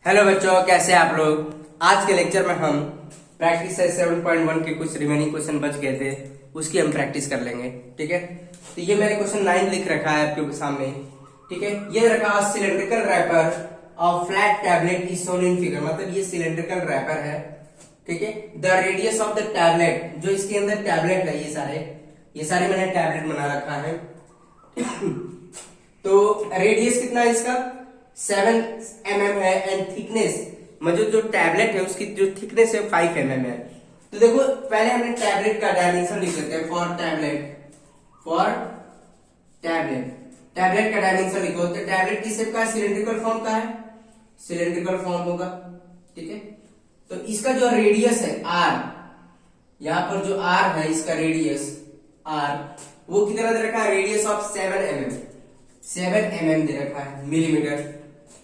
Hello बच्चों, कैसे हैं आप लोग। आज के लेक्चर में हम प्रैक्टिस 7.1 के कुछ रिमेनिंग क्वेश्चन बच गए थे, उसकी हम प्रैक्टिस कर लेंगे। ठीक है, तो ये मैंने क्वेश्चन 9 लिख रखा है आपके सामने। ठीक है, ये रखा cylindrical wrapper of flat tablet is shown in figure, मतलब ये सिलेंड्रिकल रैपर है। ठीक है, the radius of the tablet, जो इसके अंदर टैबलेट है, ये सारे मैंने टैबलेट बना रखा है। तो रेडियस कितना है इसका 7 mm है, एंड थिकनेस मतलब जो टैबलेट है उसकी जो थिकनेस है 5 mm है। तो देखो पहले हमने टैबलेट का डायमेंशन लिख लेते हैं। टैबलेट का डायमेंशन लिखो। तो टैबलेट किस शेप का है, सिलेंड्रिकल फॉर्म का है, सिलेंड्रिकल फॉर्म होगा। ठीक है, तो इसका जो रेडियस है r, यहां पर जो r है इसका रेडियस r, वो कितना दे रखा है, रेडियस ऑफ 7 mm दे रखा है, मिलीमीटर।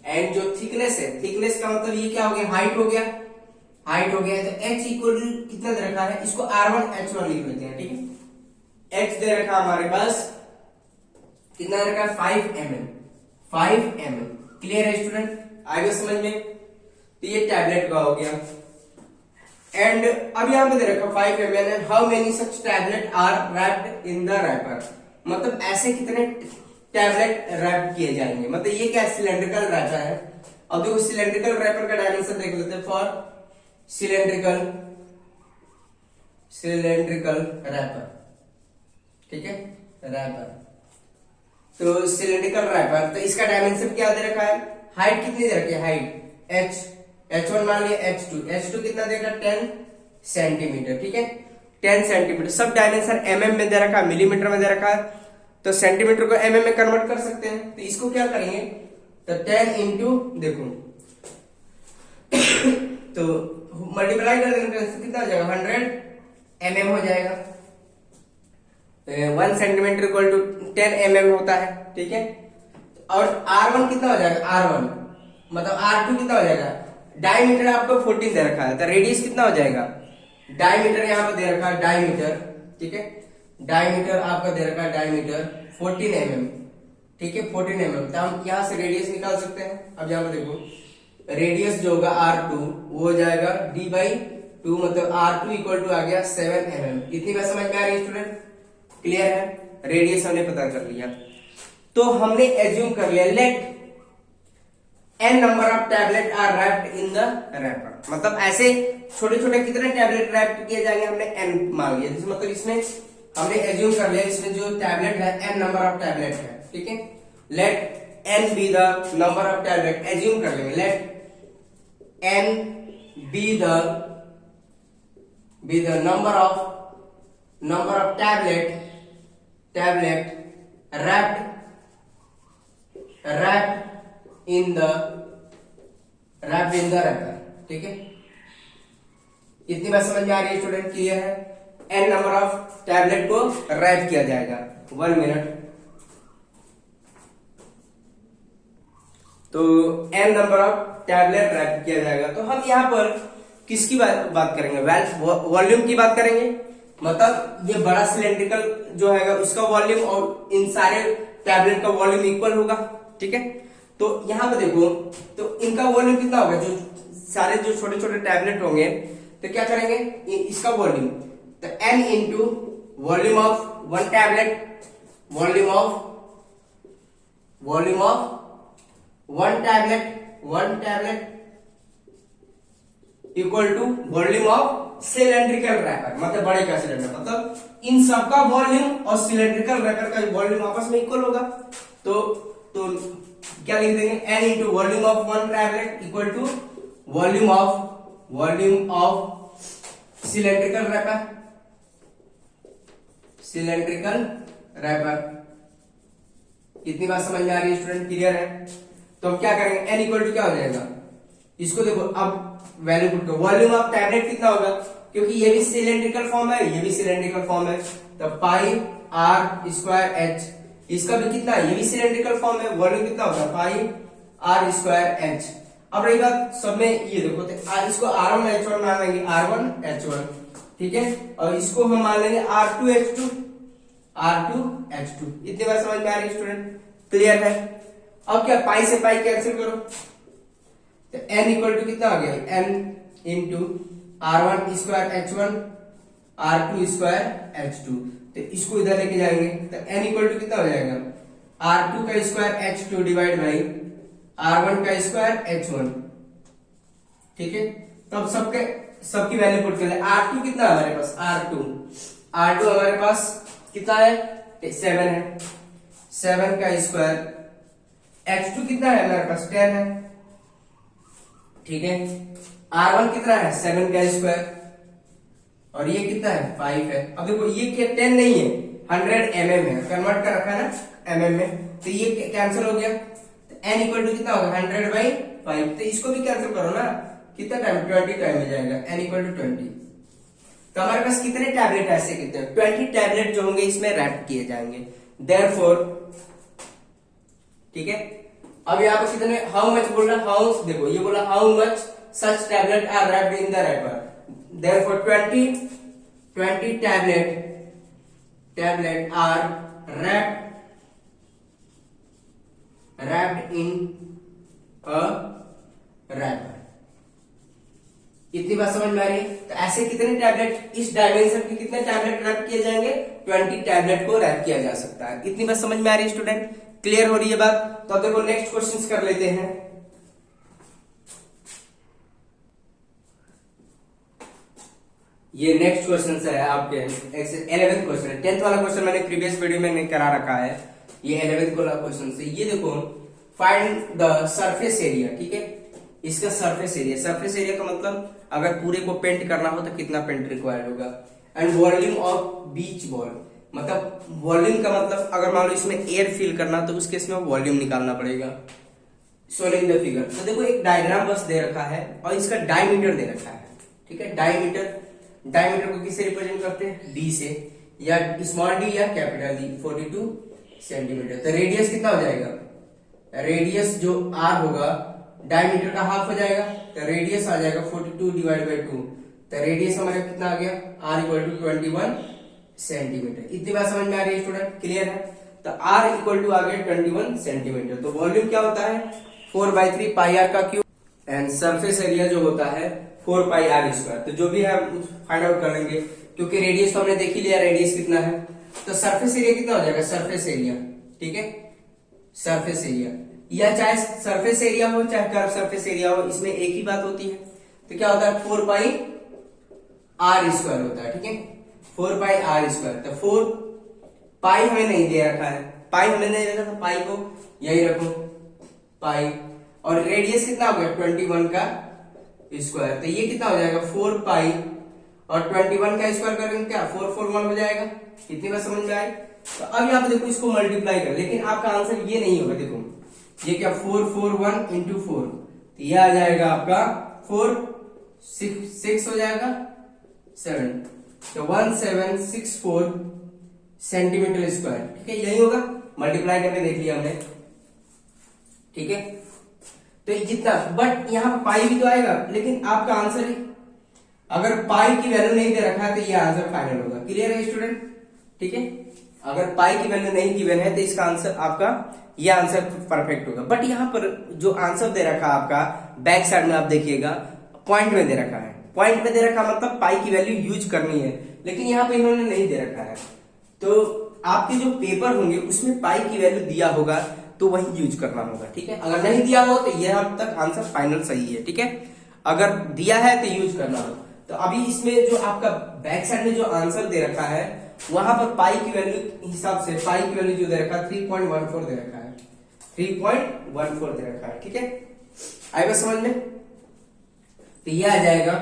एंड जो थिकनेस है, थिकनेस का मतलब ये क्या हो गया, हाइट हो गया। तो h इक्वल टू कितना दे रखा है, इसको r1 h1 लिख लेते हैं। ठीक है, h दे रखा हमारे पास कितना दे रखा है, 5 mm। क्लियर है स्टूडेंट, आगे समझ में। तो ये टैबलेट का हो गया। एंड अब यहां पे दे रखा 5 mm and how many such tablet are wrapped in the wrapper, मतलब ऐसे कितने टैबलेट रैप किए जाएंगे। मतलब ये क्या सिलेंड्रिकल रैपर है। अब देखो सिलेंड्रिकल रैपर का डायमेंशन देख लेते हैं। फॉर सिलेंड्रिकल रैपर, ठीक है, रैपर। तो सिलेंड्रिकल रैपर, तो इसका डायमेंशन क्या दे रखा है, हाइट कितनी दे रखी है, हाइट h1 मान लिया, h2 कितना देगा 10 सेंटीमीटर। ठीक है, 10 सेंटीमीटर। सब डायमेंशन mm में दे रखा है, मिलीमीटर में दे रखा है, तो सेंटीमीटर को mm में कन्वर्ट कर सकते हैं। तो इसको क्या करेंगे, तो 10 इंटू देखो तो मल्टीप्लाई कर देंगे तो कितना हो जाएगा, 100 mm हो जाएगा। 1 सेंटीमीटर इक्वल टू 10 mm होता है। ठीक है, और r1 कितना हो जाएगा, r1 मतलब r2 कितना हो जाएगा, डायमीटर आपको 14 दे रखा है, तो रेडियस कितना हो जाएगा, डायमीटर यहां पर दे रखा है, डायमीटर। ठीक है, डायमीटर आपका दे रखा है, डायमीटर 14 mm। ठीक है, 14 mm। तो हम यहां से रेडियस निकाल सकते हैं। अब यहां पर देखो रेडियस जो होगा r2 वो हो जाएगा d/2, मतलब r2 इक्वल टू आ गया 7 mm। इतनी बात समझ में आ रही है स्टूडेंट, क्लियर है। रेडियस हमने पता कर लिया, तो हमने एज्यूम कर लिया let n number of tablet are wrapped in the wrapper, मतलब ऐसे छोटे छोटे कितने टैबलेट रैप किए जाएंगे हमने n मान लिया। मतलब इसमें हमने एज्यूम कर लिया इसमें जो टैबलेट है n नंबर ऑफ टैबलेट है। ठीक है, let n be the number of tablet, assume कर लेंगे let n be the number of tablet wrapped in the wrapper. ठीक है, इतनी बात समझ में आ रही है स्टूडेंट, क्लियर है। n नंबर ऑफ टैबलेट को रैप किया जाएगा। 1 मिनट, तो n number of tablet wrap किया जाएगा। तो हम यहाँ पर किसकी बात करेंगे, वॉल्यूम की बात करेंगे। मतलब ये बड़ा सिलेंड्रिकल जो है उसका वॉल्यूम और इन सारे टैबलेट का वॉल्यूम इक्वल होगा। ठीक है, तो यहां पर देखो तो इनका वॉल्यूम कितना होगा, जो सारे जो छोटे छोटे टैबलेट होंगे, तो क्या करेंगे इसका वॉल्यूम, तो n into volume of one tablet, volume of one tablet equal to volume of cylindrical wrapper, मतलब बड़े का सिलेंडर, मतलब इन सबका वॉल्यूम और सिलेंड्रिकल रैपर का वॉल्यूम आपस में इक्वल होगा। तो क्या लिख देंगे, n into volume of one tablet equal to volume of cylindrical wrapper. इतनी बात समझ में आ रही है स्टूडेंट, क्लियर है। तो हम क्या करेंगे, n इक्वल टू क्या हो जाएगा, इसको देखो अब वैल्यू पुट करो, वॉल्यूम ऑफ टैबलेट कितना होगा, क्योंकि ये भी सिलेंड्रिकल फॉर्म है, ये भी सिलेंड्रिकल फॉर्म है, तो पाई r स्क्वायर h, इसका भी कितना है, ये भी सिलेंड्रिकल फॉर्म है, वॉल्यूम कितना होगा पाई r स्क्वायर h। अब रही बात सब में ये देखो, तो इसको r1 h1 मान लेंगे, r1 h1। ठीक है, और इसको हम मान लेंगे r2 h2। इतनी बार समझ में आ रही है स्टूडेंट, क्लियर है। अब क्या पाई से पाई कैंसिल करो, तो n इक्वल टू कितना आ गया, n into R1 square H1 R2 square H2। तो इसको इधर लेके जाएंगे तो n इक्वल टू कितना हो जाएगा, R2 का square H2 divide by R1 का स्क्वायर H1। ठीक है, तब सबकी वैल्यू पुट कर ले। R2 कितना है हमारे पास, R2 हमारे पास कितना है, 7 है, 7 का स्क्वायर। H2 कितना है हमारे पास, 10 है। ठीक है, R1 कितना है, 7 का स्क्वायर, और ये कितना है, 5 है। अब देखो ये क्या 10 नहीं है, 100 mm है, कन्वर्ट कर रखा है ना mm में, तो ये कैंसिल हो गया। तो n इक्वल टू कितना होगा, 100/5। तो इसको भी कैंसिल करो ना, कितना टाइम, 20 टाइम में जाएगा, n इक्वल टू 20। तो हमारे पास कितने टैबलेट ऐसे, कितने 20 टैबलेट जो होंगे इसमें रैप किए जाएंगे। देयरफॉर, ठीक है, अब यहाँ पर कितने, हाउ मच बोल रहा, हाउ, देखो ये बोला how much such tablet are wrapped in the wrapper. Therefore 20 tablet are wrapped in a wrapper। इतनी बात समझ में आ रही है। तो ऐसे कितने टैबलेट, इस डायमेंशन के कितने टैबलेट रैप किए जाएंगे, 20 टैबलेट को रैप किया जा सकता है। इतनी बात समझ में आ रही है स्टूडेंट, क्लियर हो रही है बात। तो अब देखो नेक्स्ट क्वेश्चंस कर लेते हैं। ये नेक्स्ट क्वेश्चन है आपके 11th क्वेश्चन है। 10th वाला क्वेश्चन मैंने प्रीवियस वीडियो में करा रखा है, ये 11th वाला क्वेश्चन से। ये देखो, फाइंड द सरफेस एरिया। ठीक है, इसका सरफेस एरिया का मतलब अगर पूरे को पेंट करना हो तो कितना पेंट रिक्वायर्ड होगा। And volume of beach ball, मतलब वॉल्यूम का मतलब अगर मान लो इसमें एयर फिल करना तो उसके इसमें वॉल्यूम निकालना पड़ेगा। Solving the figure. तो देखो एक डायग्राम बस दे रखा है और इसका डायमीटर दे रखा है। ठीक है, डायमीटर को किससे रिप्रेजेंट करते हैं, डी से, या स्मॉल डी या कैपिटल डी, 42 सेंटीमीटर। तो रेडियस कितना हो जाएगा, रेडियस जो आर होगा डायमीटर का हाफ हो जाएगा, तो रेडियस आ जाएगा 42 डिवाइड बाई 2। तो रेडियस हमारा कितना आ गया, आर इक्वल टू 21 सेंटीमीटर। इतनी बात समझ में आ रही है स्टूडेंट, क्लियर है। तो आर इक्वल टू आ गया 21 सेंटीमीटर। तो वॉल्यूम क्या होता है, 4/3 पाई आर का क्यूब, एंड सरफेस एरिया जो होता है 4 पाई आर स्क्वायर। तो जो भी है फाइंड आउट कर लेंगे, क्योंकि रेडियस तो हमने देख ही लिया, रेडियस कितना है। तो सरफेस एरिया कितना हो जाएगा, सरफेस एरिया, ठीक है, सरफेस एरिया, या चाहे सरफेस एरिया हो चाहे कर्व सरफेस एरिया हो, इसमें एक ही बात होती है। तो क्या होता है, 4 पाई आर स्क्वायर होता है। ठीक है, 4 पाई आर स्क्वायर। तो 4 पाई हमें नहीं दे रखा है, पाई हमें नहीं दे रखा, तो पाई को यही रखो पाई। और रेडियस कितना हो गया, 21 का स्क्वायर। तो ये कितना हो जाएगा, 4 पाई और 21 का स्क्वायर करेंगे क्या, 441 हो जाएगा। कितनी बात समझ में आई। तो अब यहाँ पे देखो इसको मल्टीप्लाई कर, लेकिन आपका आंसर ये नहीं होगा। देखो ये क्या, 441 इंटू 4, तो ये आ जाएगा आपका 4 6 हो जाएगा 7, तो 1764 सेंटीमीटर स्क्वायर। ठीक है, यही होगा, मल्टीप्लाई करके देख लिया हमने। ठीक है, तो जितना, बट यहाँ पाई भी तो आएगा, लेकिन आपका आंसर ही, अगर पाई की वैल्यू नहीं दे रखा है तो ये आंसर फाइनल होगा। क्लियर है स्टूडेंट। ठीक है, अगर पाई की वैल्यू नहीं गिवन है तो इसका आंसर आपका, ये आंसर परफेक्ट होगा। बट यहाँ पर जो आंसर दे रखा है आपका बैक साइड में, आप देखिएगा पॉइंट में दे रखा है, पॉइंट में दे रखा मतलब पाई की वैल्यू यूज करनी है, लेकिन यहाँ पे इन्होंने नहीं दे रखा है। तो आपके जो पेपर होंगे उसमें पाई की वैल्यू दिया होगा तो वही यूज करना होगा। ठीक है, अगर नहीं दिया हो तो यह अब तक आंसर फाइनल सही है। ठीक है, अगर दिया है तो यूज करना हो। तो अभी इसमें जो आपका बैक साइड में जो आंसर दे रखा है वहां पर पाई की वैल्यू हिसाब से, पाई की वैल्यू जो दे रखा है 3.14 दे रखा है, 3.14 दे रखा है। ठीक है, आएगा समझ में। तो ये आ जाएगा,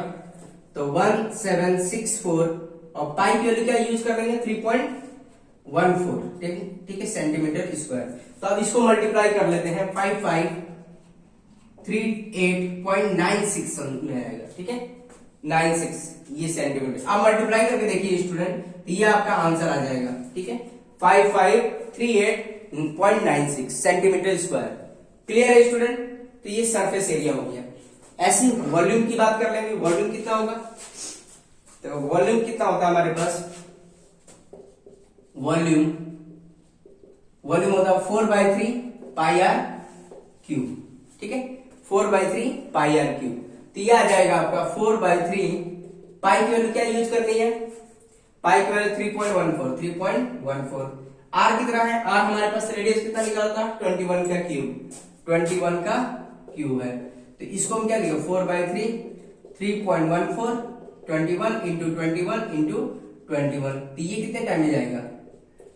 तो 1764 और पाई की वैल्यू क्या यूज कर लेंगे, 3.14। ठीक है, सेंटीमीटर स्क्वायर। तो अब इसको मल्टीप्लाई कर लेते हैं, 5538.96 में आएगा। ठीक है, 96 ये सेंटीमीटर। अब मल्टीप्लाई करके देखिए स्टूडेंट, तो ये आपका आंसर आ जाएगा। ठीक है, 5538.96 सेंटीमीटर स्क्वायर। क्लियर है स्टूडेंट। तो ये सरफेस एरिया हो गया। ऐसी वॉल्यूम की बात कर लेंगे, वॉल्यूम कितना होगा, तो वॉल्यूम कितना होता है हमारे पास, वॉल्यूम होता है 4/3 पाई आर क्यूब। ठीक है, 4/3 पाई आर क्यूब। तो ये आ जाएगा आपका 4/3 पाई की वैल्यू क्या यूज करनी है, पाई की वैल्यू 3.14 आर कितना है, आर हमारे पास रेडियस कितना निकाला था 21 का क्यूब, 21 का क्यूब है। तो इसको हम क्या लिखेंगे 4/3 3.14 21 इंटू 21 इंटू 21। तो ये कितने टाइम में जाएगा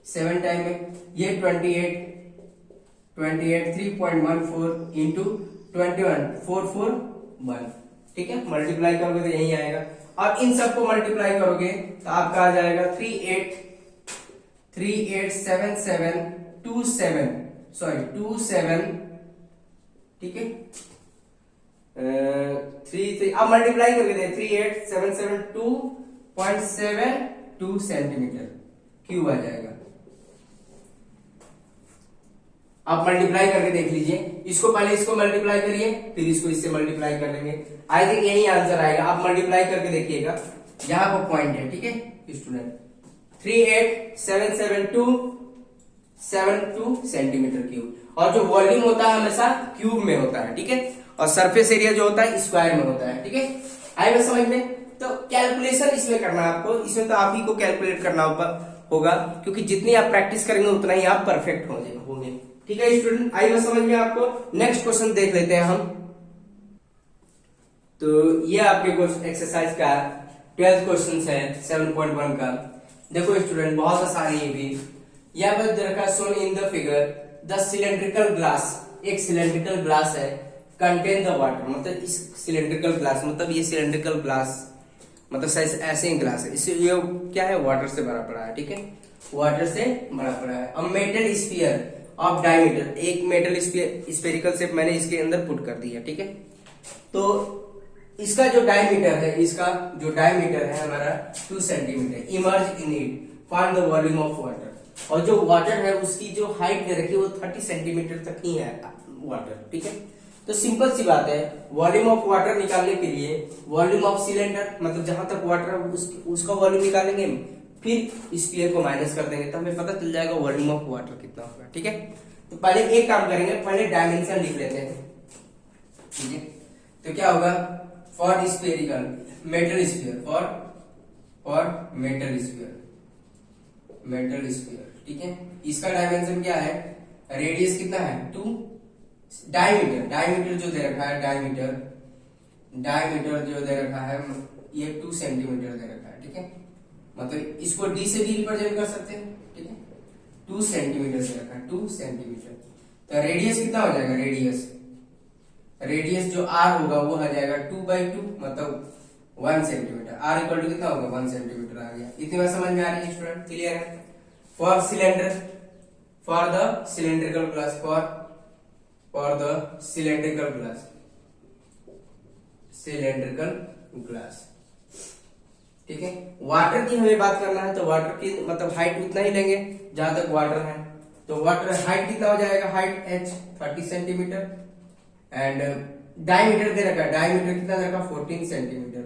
7 टाइम में। ये 28 3.14 इंटू 21 441, ठीक है। मल्टीप्लाई करोगे तो यही आएगा। अब इन सबको मल्टीप्लाई करोगे तो आपका आ जाएगा 387727, ठीक है। 3 अब मल्टीप्लाई करके दे 38772.72 सेंटीमीटर क्यूब आ जाएगा। आप मल्टीप्लाई करके देख लीजिए, इसको पहले इसको मल्टीप्लाई करिए फिर इसको इससे मल्टीप्लाई कर लेंगे, आई थिंक यही आंसर आएगा। आप मल्टीप्लाई करके देखिएगा, यहाँ पर पॉइंट है, ठीक है स्टूडेंट। 387772 centimetre cube. और जो वॉल्यूम होता है हमेशा क्यूब में होता है, ठीक है। और सरफेस एरिया जो होता है स्क्वायर में होता है, ठीक है। आए बस समझ में। तो कैलकुलेशन इसमें करना है आपको, इसमें तो आप ही को कैलकुलेट करना होगा, क्योंकि जितनी आप प्रैक्टिस करेंगे उतना ही आप परफेक्ट होंगे, ठीक है स्टूडेंट। आई बस समझ में आपको। नेक्स्ट क्वेश्चन देख लेते हैं हम। तो ये आपके क्वेश्चन एक्सरसाइज का 12th क्वेश्चन है 7.1 का। देखो स्टूडेंट बहुत आसान है ये भी। यह बस रखा shown in the figure the cylindrical glass, एक सिलेंड्रिकल ग्लास है, कंटेन द वाटर, मतलब इस सिलेंड्रिकल ग्लास, मतलब ये सिलेंड्रिकल ग्लास मतलब ऐसे ही ग्लास है, इसे ये क्या है वाटर से भरा पड़ा है, ठीक है, वाटर से भरा पड़ा है। अब मेटल स्फीयर ऑफ डायमीटर, एक मेटल स्फेरिकल शेप मैंने इसके अंदर पुट कर दिया, ठीक है। तो इसका जो डायमीटर है, इसका जो डायमीटर है हमारा 2 centimetre, emerge in it, find the volume of water. और जो वाटर है उसकी जो हाइट दे रखी है वो 30 सेंटीमीटर तक ही है वाटर, ठीक है। तो सिंपल सी बात है, वॉल्यूम ऑफ वाटर निकालने के लिए वॉल्यूम ऑफ सिलेंडर, मतलब जहां तक वाटर है उसका वॉल्यूम निकालेंगे, फिर स्फीयर को माइनस कर देंगे तो हमें पता चल जाएगा वॉल्यूम ऑफ वाटर कितना होगा, ठीक है। तो पहले एक काम करेंगे, पहले डायमेंशन लिख लेते हैं, ठीक है। तो क्या होगा, for spherical metal sphere, for metal sphere, ठीक है। इसका डायमेंशन क्या है, रेडियस कितना है 2, डायमीटर जो दे रखा है, डायमीटर जो दे रखा है ये 2 सेंटीमीटर दे रखा है, ठीक है। मतलब इसको डी से भी रिप्रेजेंट कर सकते हैं, ठीक है। 2 सेंटीमीटर दे रखा है, 2 सेंटीमीटर। तो रेडियस कितना हो जाएगा, रेडियस जो आर होगा वो आ जाएगा 2/2, मतलब 1 सेंटीमीटर। आर इक्वल टू कितना होगा 1 सेंटीमीटर आ गया। इतनी बात समझ में आ रही है स्टूडेंट, क्लियर है। For cylinder, for the cylindrical glass, for the cylindrical glass, ठीक है। वाटर की हमें बात करना है, तो वाटर की मतलब हाइट उतना ही लेंगे जहां तक वाटर है। तो वाटर हाइट कितना हो जाएगा, height h 30 centimetre, and diameter दे रखा है, डायमीटर कितना दे रखा 14 सेंटीमीटर।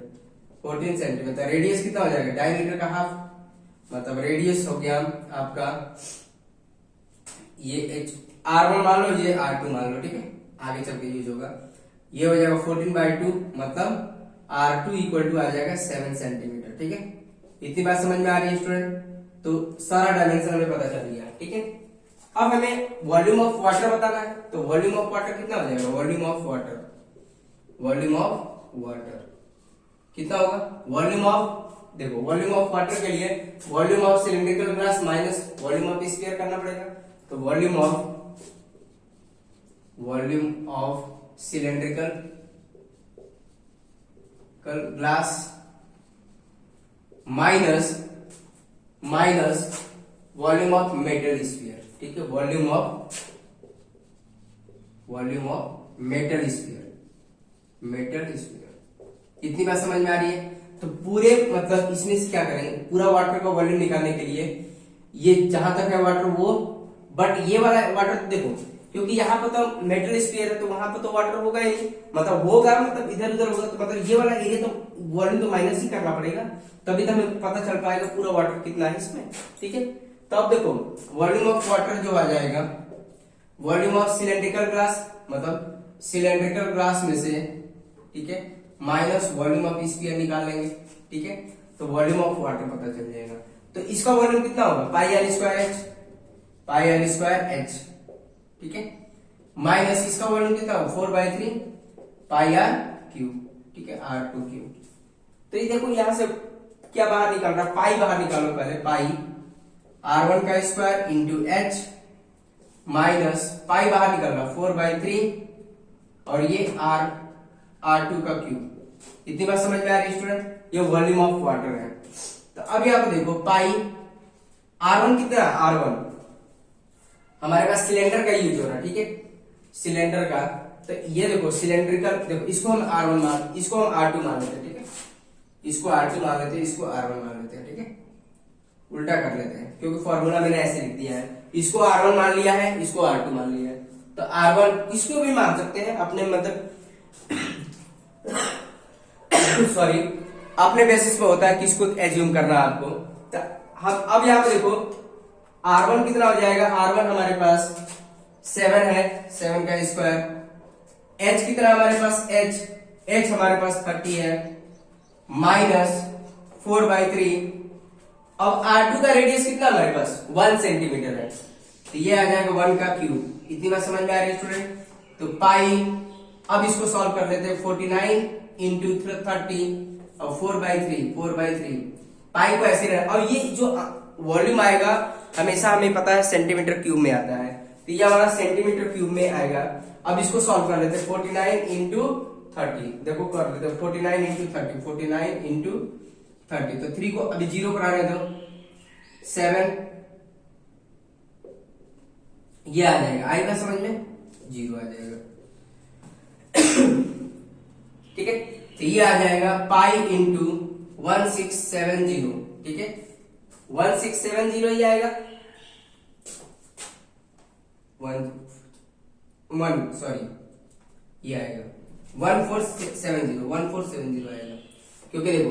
रेडियस कितना हो जाएगा, डायमीटर का हाफ, मतलब रेडियस हो गया आपका ये h, R1 मान लो, ये R2 मान लो, ठीक है, आगे चल के यूज होगा। ये हो जाएगा 14/2, मतलब R2 इक्वल टू आ जाएगा 7 सेंटीमीटर, ठीक है। इतनी बात समझ में आ रही है स्टूडेंट। तो सारा डायमेंशन हमें पता चल गया, ठीक है। अब हमें वॉल्यूम ऑफ वाटर बताना है, तो वॉल्यूम ऑफ वाटर कितना हो जाएगा, वॉल्यूम ऑफ वाटर कितना होगा, देखो वॉल्यूम ऑफ वाटर के लिए volume of cylindrical glass minus volume of sphere करना पड़ेगा। तो volume of cylindrical glass minus volume of metal sphere, ठीक है। वॉल्यूम ऑफ मेटल स्फीयर, इतनी बात समझ में आ रही है। तो पूरे मतलब इसमें से क्या करेंगे, पूरा वाटर का वॉल्यूम निकालने के लिए ये जहां तक है वाटर वो, बट ये वाला वाटर देखो, क्योंकि यहाँ पर तो मेटल स्फीयर है तो वहां पर तो वाटर होगा ही नहीं, मतलब होगा मतलब इधर उधर होगा, तो मतलब ये वाला एरिया तो वॉल्यूम तो माइनस ही करना पड़ेगा, तभी तो हमें पता चल पाएगा पूरा वाटर कितना है इसमें, ठीक है। तो अब देखो वॉल्यूम ऑफ वाटर जो आ जाएगा, वॉल्यूम ऑफ सिलेंड्रिकल ग्लास मतलब सिलेंड्रिकल ग्लास में से, ठीक है, माइनस वॉल्यूम ऑफ स्फीयर निकाल लेंगे, ठीक है, तो वॉल्यूम ऑफ वाटर पता चल जाएगा। तो इसका वॉल्यूम कितना होगा, pi r square h, pi r square h, ठीक है, माइनस इसका वॉल्यूम कितना होगा 4/3 पाई आर क्यूब, ठीक है, R2 क्यूब। तो ये देखो यहां से क्या बाहर निकाल रहा है, पाई बाहर निकालो पहले, पाई R1 का square into H minus pi बाहर निकल रहा 4/3 और ये R2 का क्यूब। इतनी बात समझ में आ रही है स्टूडेंट, ये वॉल्यूम ऑफ वाटर है। तो अब यहाँ पे देखो पाई R1 कितना है, R1 हमारे पास सिलेंडर का यूज हो रहा है, ठीक है, सिलेंडर का। तो ये देखो सिलेंड्रिकल, देखो इसको हम R1 मान, इसको हम R2 मान लेते हैं, ठीक है, इसको R2 मान लेते हैं, इसको R1 मान लेते हैं, ठीक है, उल्टा कर लेते हैं क्योंकि फॉर्मूला मैंने ऐसे लिख दिया है, इसको R1 मान लिया है, इसको R2 मान लिया है। तो R1 इसको भी मान सकते हैं अपने मतलब सॉरी अपने बेसिस पे होता है किसको एज्यूम करना है आपको। तो हम अब यहाँ पे देखो R1 कितना हो जाएगा, R1 हमारे पास 7 है, 7 का स्क्वायर, H कितना हमारे पास, H हमारे पास 30 है, माइनस 4/3। अब R2 का रेडियस कितना हमारे पास 1 सेंटीमीटर है, तो ये आ जाएगा 1 का क्यूब। इतनी बात समझ में आ रही है स्टूडेंट। तो पाई, अब इसको सॉल्व कर लेते हैं, 49 इंटू 30 और 4/3 पाई को ऐसे रहना। और ये जो वॉल्यूम आएगा हमेशा हमें पता है सेंटीमीटर क्यूब में आता है, तो ये हमारा सेंटीमीटर क्यूब में आएगा। अब इसको सॉल्व कर लेते हैं, 49 इंटू 30, देखो कर लेते हैं 49 इंटू 30, 49 इंटू 30, तो 3 को अभी 0 पर आने दो, 7 ये आ जाएगा, आएगा समझ में, 0 आ जाएगा ठीक है। तो ये आ जाएगा पाई इंटू 1670, ठीक है, 1670 ही आएगा, 1 सॉरी ये आएगा 1470 आएगा, क्योंकि देखो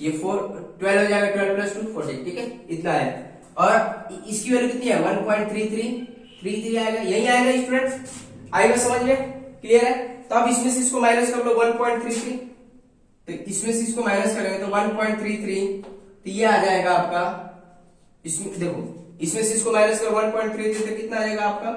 ये 12 हो जाएगा, 12 प्लस 2 14, ठीक है, इतना है। और इसकी वैल्यू कितनी है 1.33 आएगा, यही आएगा स्टूडेंट, आएगा समझ में, क्लियर है। तो अब इसमें से इसको माइनस कर लो 1.33, तो इसमें से इसको माइनस करेंगे तो 1.33, तो ये आ जाएगा आपका, इसमें देखो इसमें से इसको माइनस कर 1.33 तो कितना आ जाएगा आपका,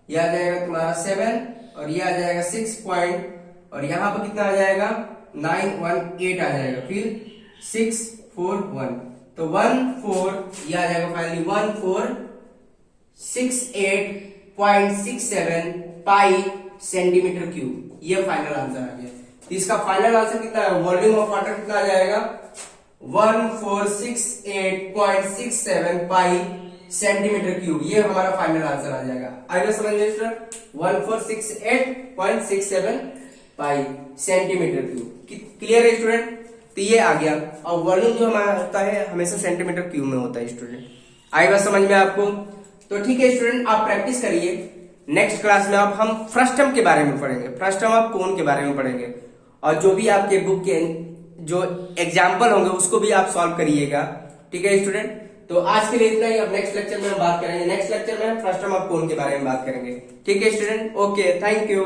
ये आ जाएगा तुम्हारा 7 और ये आ जाएगा 6 पॉइंट, और यहाँ पर कितना आ जाएगा 918 आ जाएगा, फिर 641, तो 14 ये आ जाएगा फाइनली 1468.67 पाई सेंटीमीटर क्यूब, ये फाइनल आंसर आ गया। तो इसका फाइनल आंसर कितना है, वॉल्यूम ऑफ वाटर कितना आ जाएगा 1468.67 पाई सेंटीमीटर क्यूब, ये हमारा फाइनल आंसर आ जाएगा। आएगा समझ में स्टूडेंट, 1468.67 पाई सेंटीमीटर क्यूब, क्लियर है स्टूडेंट। तो ये आ गया, और वॉल्यूम जो हमारा होता है हमेशा सेंटीमीटर क्यूब में होता है स्टूडेंट, आएगा समझ में आपको। तो ठीक है स्टूडेंट, आप प्रैक्टिस करिए, नेक्स्ट क्लास में अब हम फ्रस्टम के बारे में पढ़ेंगे, फ्रस्टम ऑफ कोन के बारे में पढ़ेंगे, और जो भी आपके बुक के जो एग्जाम्पल होंगे उसको भी आप सॉल्व करिएगा, ठीक है स्टूडेंट। तो आज के लिए इतना ही, अब नेक्स्ट लेक्चर में हम बात करेंगे, नेक्स्ट लेक्चर में फ्रस्टम ऑफ कोन के बारे में बात करेंगे, ठीक है स्टूडेंट। Okay, thank you.